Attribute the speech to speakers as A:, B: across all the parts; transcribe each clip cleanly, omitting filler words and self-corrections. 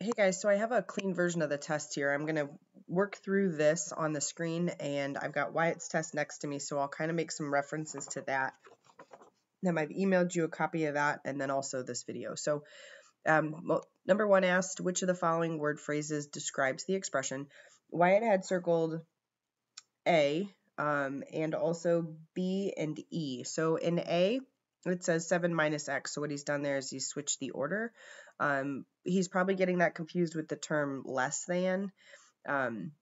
A: Hey guys, so I have a clean version of the test here. I'm going to work through this on the screen, and I've got Wyatt's test next to me, so I'll kind of make some references to that. Then I've emailed you a copy of that and then also this video. So number one asked, which of the following word phrases describes the expression? Wyatt had circled A and also B and E. So in A, it says 7 minus x. So what he's done there is he's switched the order. He's probably getting that confused with the term less than.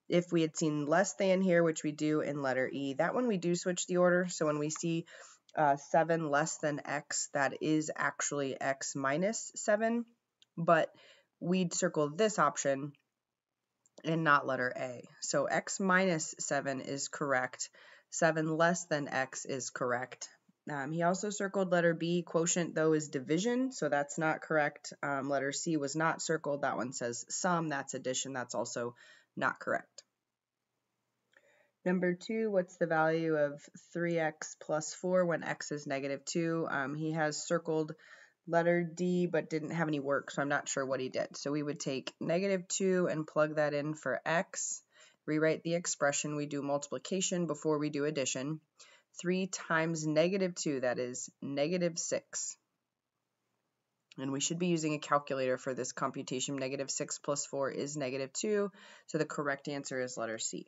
A: If we had seen less than here, which we do in letter E, that one we do switch the order. So when we see 7 less than x, that is actually x minus 7. But we'd circle this option and not letter A. So x minus 7 is correct. 7 less than x is correct. He also circled letter B. Quotient, though, is division, so that's not correct. Letter C was not circled. That one says sum. That's addition. That's also not correct. Number 2, what's the value of 3x plus 4 when x is negative 2? He has circled letter D but didn't have any work, so I'm not sure what he did. So we would take negative 2 and plug that in for x. Rewrite the expression. We do multiplication before we do addition. 3 times negative 2, that is negative 6. And we should be using a calculator for this computation. Negative 6 plus 4 is negative 2, so the correct answer is letter C.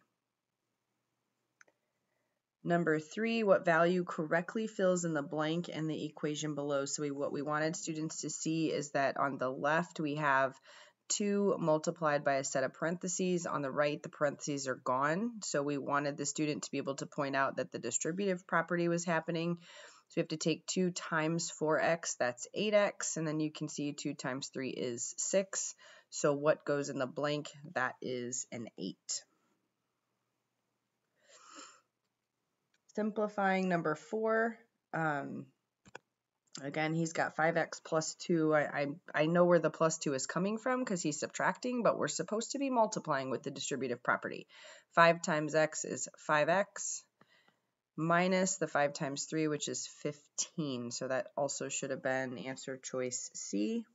A: Number 3, what value correctly fills in the blank in the equation below? So what we wanted students to see is that on the left we have 2 multiplied by a set of parentheses. On the right, the parentheses are gone. So we wanted the student to be able to point out that the distributive property was happening. So we have to take 2 times 4x, that's 8x, and then you can see 2 times 3 is 6. So what goes in the blank? That is an 8. Simplifying number 4. Again, he's got 5x plus 2. I know where the plus 2 is coming from because he's subtracting, but we're supposed to be multiplying with the distributive property. 5 times x is 5x minus the 5 times 3, which is 15. So that also should have been answer choice C.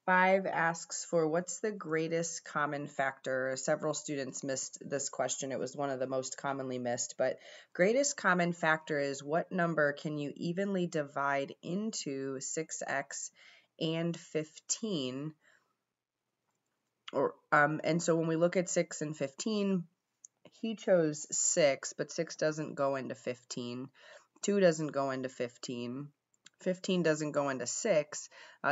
A: 5 asks for what's the greatest common factor. Several students missed this question. It was one of the most commonly missed, but greatest common factor is what number can you evenly divide into 6x and 15? And so when we look at 6 and 15, he chose 6, but 6 doesn't go into 15. 2 doesn't go into 15. 15 doesn't go into 6.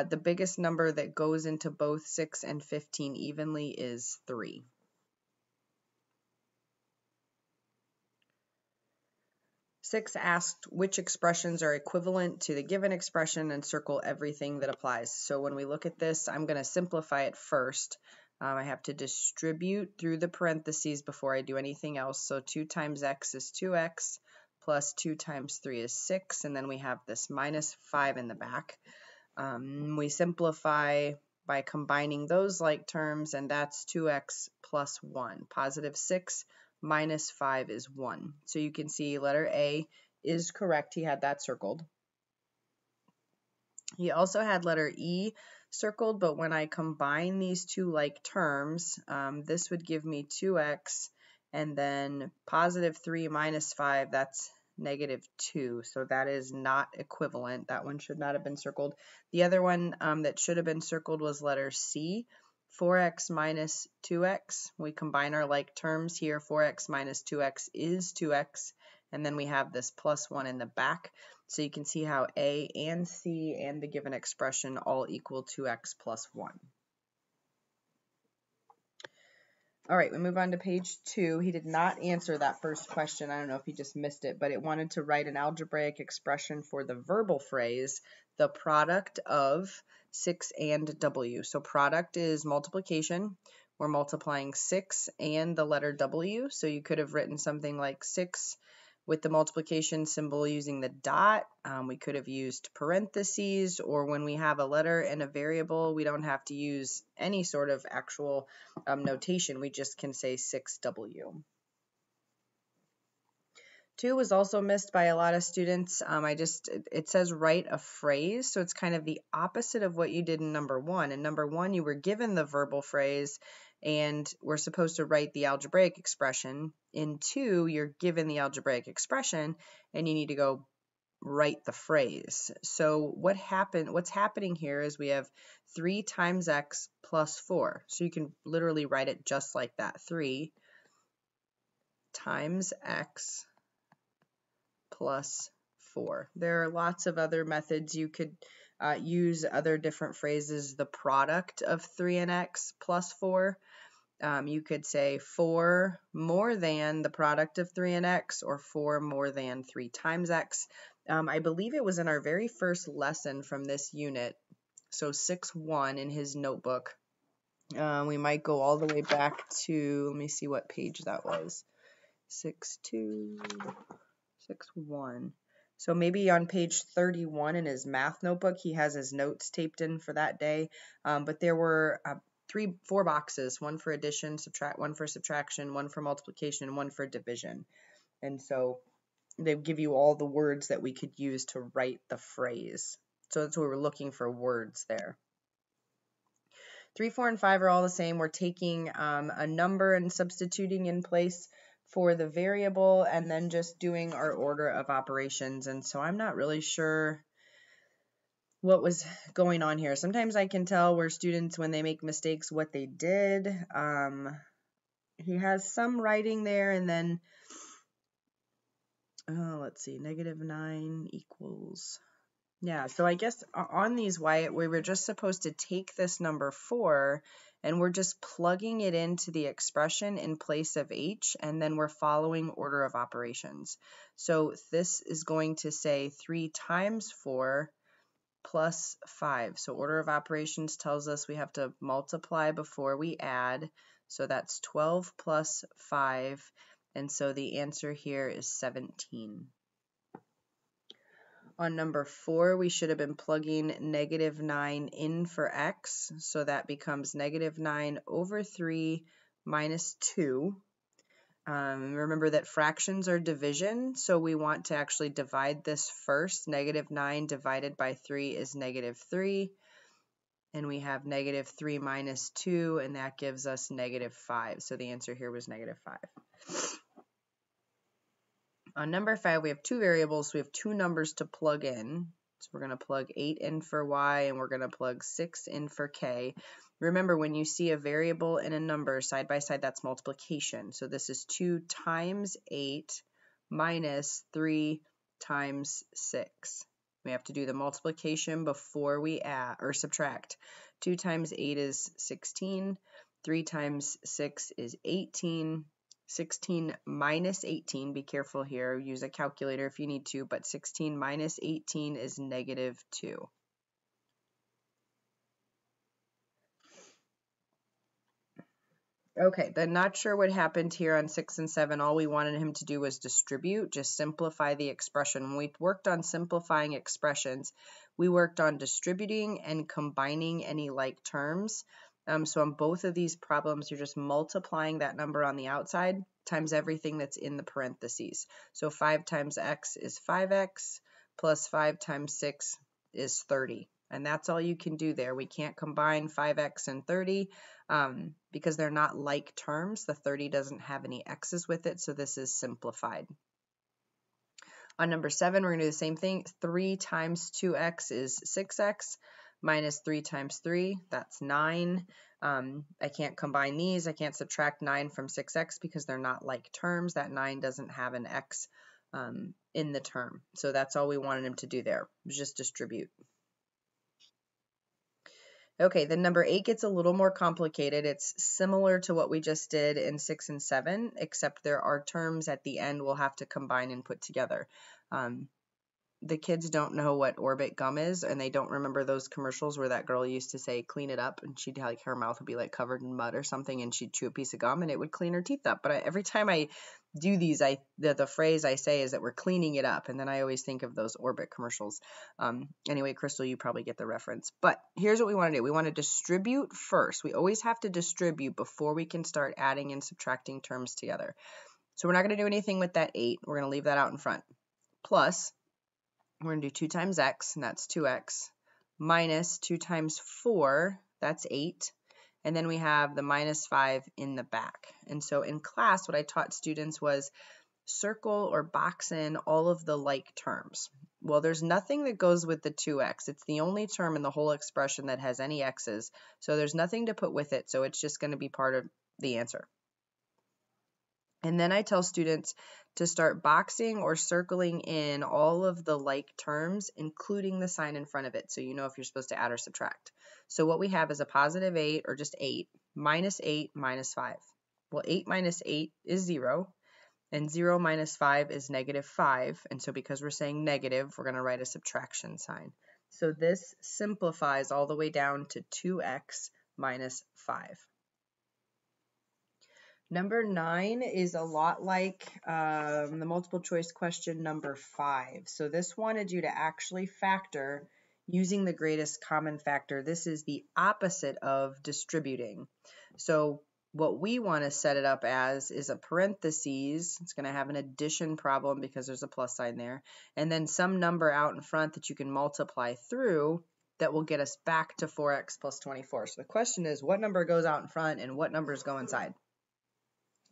A: The biggest number that goes into both 6 and 15 evenly is 3. Six asked which expressions are equivalent to the given expression and circle everything that applies. So when we look at this, I'm going to simplify it first. I have to distribute through the parentheses before I do anything else. So 2 times x is 2x. Plus 2 times 3 is 6, and then we have this minus 5 in the back. We simplify by combining those like terms, and that's 2x plus 1. Positive 6 minus 5 is 1. So you can see letter A is correct. He had that circled. He also had letter E circled, but when I combine these two like terms, this would give me 2x, and then positive 3 minus 5, that's negative 2. So that is not equivalent. That one should not have been circled. The other one that should have been circled was letter C, 4x minus 2x. We combine our like terms here. 4x minus 2x is 2x, and then we have this plus 1 in the back. So you can see how A and C and the given expression all equal 2x plus 1. All right, we move on to page 2. He did not answer that first question. I don't know if he just missed it, but it wanted to write an algebraic expression for the verbal phrase, the product of 6 and W. So product is multiplication. We're multiplying 6 and the letter W. So you could have written something like 6 with the multiplication symbol using the dot. We could have used parentheses, or when we have a letter and a variable, we don't have to use any sort of actual notation. We just can say 6W. 2 was also missed by a lot of students. It says write a phrase, so it's kind of the opposite of what you did in number 1. In number 1, you were given the verbal phrase and we're supposed to write the algebraic expression. In 2, you're given the algebraic expression and you need to go write the phrase. So what's happening here is we have 3 times x plus 4. So you can literally write it just like that. 3 times x plus 4. There are lots of other methods you could use, other different phrases. The product of 3 and x plus 4. You could say 4 more than the product of 3 and x, or 4 more than 3 times x. I believe it was in our very first lesson from this unit, so 6-1 in his notebook. We might go all the way back to, let me see what page that was, 6-2. 6-1. So maybe on page 31 in his math notebook, he has his notes taped in for that day. But there were 4 boxes, one for addition, one for subtraction, one for multiplication, and one for division. And so they give you all the words that we could use to write the phrase. So that's what we were looking for, words there. 3, 4, and 5 are all the same. We're taking a number and substituting in place for the variable and then just doing our order of operations. And so I'm not really sure what was going on here. Sometimes I can tell where students, when they make mistakes, what they did. He has some writing there, and then let's see, -9 equals. Yeah, so I guess on these, Wyatt, we were just supposed to take this number 4 and we're just plugging it into the expression in place of h, and then we're following order of operations. So this is going to say 3 times 4 plus 5. So order of operations tells us we have to multiply before we add. So that's 12 plus 5, and so the answer here is 17. On number 4, we should have been plugging -9 in for x, so that becomes -9 over 3 minus 2. Remember that fractions are division, so we want to actually divide this first. -9 divided by 3 is -3, and we have -3 minus 2, and that gives us -5. So the answer here was -5. On number 5, we have 2 variables. We have 2 numbers to plug in. So we're going to plug 8 in for y, and we're going to plug 6 in for k. Remember, when you see a variable and a number side by side, that's multiplication. So this is 2 times 8 minus 3 times 6. We have to do the multiplication before we add or subtract. 2 times 8 is 16. 3 times 6 is 18. 16 minus 18, be careful here, use a calculator if you need to, but 16 minus 18 is -2. Okay, then not sure what happened here on 6 and 7. All we wanted him to do was distribute, just simplify the expression. When we worked on simplifying expressions, we worked on distributing and combining any like terms. So on both of these problems, you're just multiplying that number on the outside times everything that's in the parentheses. So 5 times x is 5x, plus 5 times 6 is 30. And that's all you can do there. We can't combine 5x and 30 because they're not like terms. The 30 doesn't have any x's with it, so this is simplified. On number 7, we're going to do the same thing. 3 times 2x is 6x. Minus 3 times 3, that's 9. I can't combine these. I can't subtract 9 from 6x because they're not like terms. That 9 doesn't have an x in the term. So that's all we wanted him to do there, just distribute. Okay, then number 8 gets a little more complicated. It's similar to what we just did in 6 and 7, except there are terms at the end we'll have to combine and put together. The kids don't know what orbit gum is, and they don't remember those commercials where that girl used to say, clean it up, and she'd like, her mouth would be like covered in mud or something, and she'd chew a piece of gum and it would clean her teeth up. But every time I do these, the phrase I say is that we're cleaning it up, and then I always think of those orbit commercials. Anyway, Crystal, you probably get the reference. But here's what we want to do. We want to distribute first. We always have to distribute before we can start adding and subtracting terms together. So we're not going to do anything with that 8. We're going to leave that out in front. Plus, we're going to do 2 times x, and that's 2x, minus 2 times 4, that's 8. And then we have the minus 5 in the back. And so in class, what I taught students was circle or box in all of the like terms. Well, there's nothing that goes with the 2x. It's the only term in the whole expression that has any x's. So there's nothing to put with it. So it's just going to be part of the answer. And then I tell students to start boxing or circling in all of the like terms, including the sign in front of it, so you know if you're supposed to add or subtract. So what we have is a positive 8, or just 8, minus 8, minus 5. Well, 8 minus 8 is 0, and 0 minus 5 is negative 5, and so because we're saying negative, we're going to write a subtraction sign. So this simplifies all the way down to 2x minus 5. Number 9 is a lot like the multiple choice question number 5. So this wanted you to actually factor using the greatest common factor. This is the opposite of distributing. So what we want to set it up as is a parentheses. It's going to have an addition problem because there's a plus sign there. And then some number out in front that you can multiply through that will get us back to 4x plus 24. So the question is, what number goes out in front and what numbers go inside?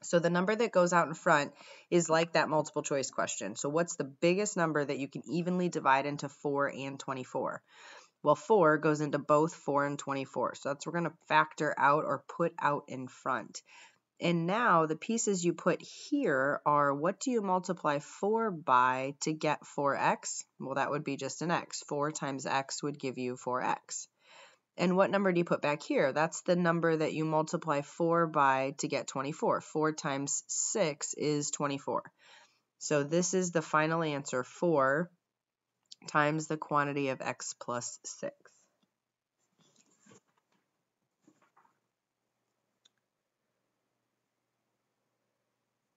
A: So the number that goes out in front is like that multiple choice question. So what's the biggest number that you can evenly divide into 4 and 24? Well, 4 goes into both 4 and 24. So that's what we're going to factor out or put out in front. And now the pieces you put here are, what do you multiply 4 by to get 4x? Well, that would be just an x. 4 times x would give you 4x. And what number do you put back here? That's the number that you multiply 4 by to get 24. 4 times 6 is 24. So this is the final answer, 4 times the quantity of x plus 6.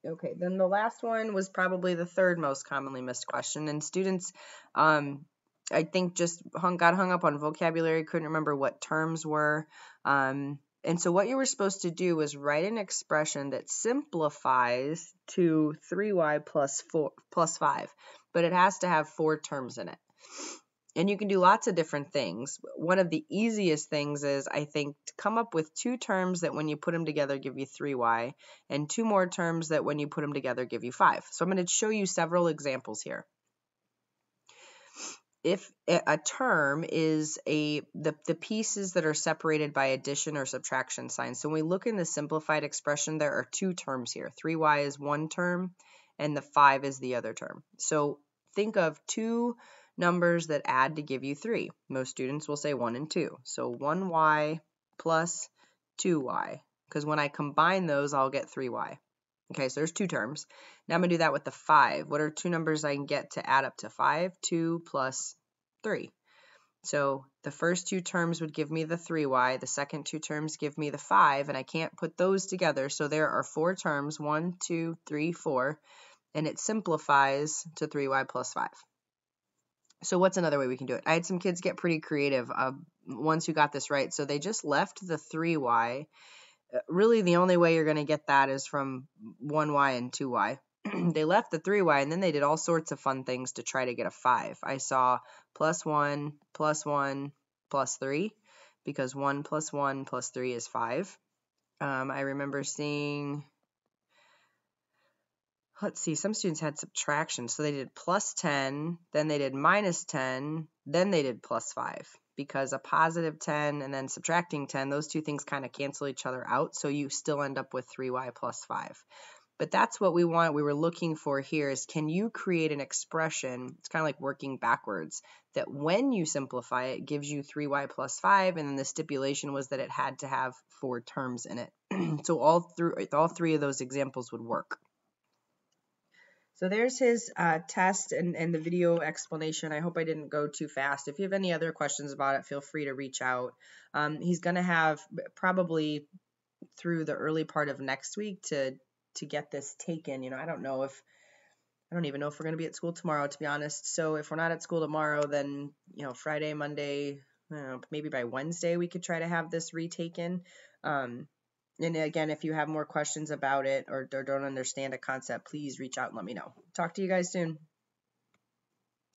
A: Okay, then the last one was probably the third most commonly missed question. And students, I think, just got hung up on vocabulary, couldn't remember what terms were. And so what you were supposed to do was write an expression that simplifies to 3y plus 5, but it has to have 4 terms in it. And you can do lots of different things. One of the easiest things is, I think, to come up with 2 terms that when you put them together give you 3y, and 2 more terms that when you put them together give you 5. So I'm going to show you several examples here. If a term is the pieces that are separated by addition or subtraction signs. So when we look in the simplified expression, there are 2 terms here. 3y is one term, and the 5 is the other term. So think of 2 numbers that add to give you 3. Most students will say 1 and 2. So 1y plus 2y, because when I combine those, I'll get 3y. Okay, so there's 2 terms. Now I'm going to do that with the 5. What are 2 numbers I can get to add up to 5? 2 plus 3. So the first 2 terms would give me the 3y. The second 2 terms give me the 5, and I can't put those together. So there are 4 terms, 1, 2, 3, 4, and it simplifies to 3y plus 5. So what's another way we can do it? I had some kids get pretty creative, ones who got this right. So they just left the 3y. Really, the only way you're going to get that is from 1y and 2y. They left the 3y, and then they did all sorts of fun things to try to get a 5. I saw plus 1, plus 1, plus 3, because 1 plus 1 plus 3 is 5. I remember seeing, let's see, some students had subtraction. So they did plus 10, then they did minus 10, then they did plus 5. Because a positive 10 and then subtracting 10, those 2 things kind of cancel each other out. So you still end up with 3y plus 5. But that's what we were looking for here is, can you create an expression, it's kind of like working backwards, that when you simplify it gives you 3y plus 5, and then the stipulation was that it had to have 4 terms in it. So all 3 of those examples would work. So there's his test and the video explanation. I hope I didn't go too fast. If you have any other questions about it, feel free to reach out. He's going to have probably through the early part of next week to get this taken. I don't even know if we're going to be at school tomorrow, to be honest. So if we're not at school tomorrow, then Friday, Monday, maybe by Wednesday we could try to have this retaken. And again, if you have more questions about it or don't understand a concept, please reach out and let me know. Talk to you guys soon.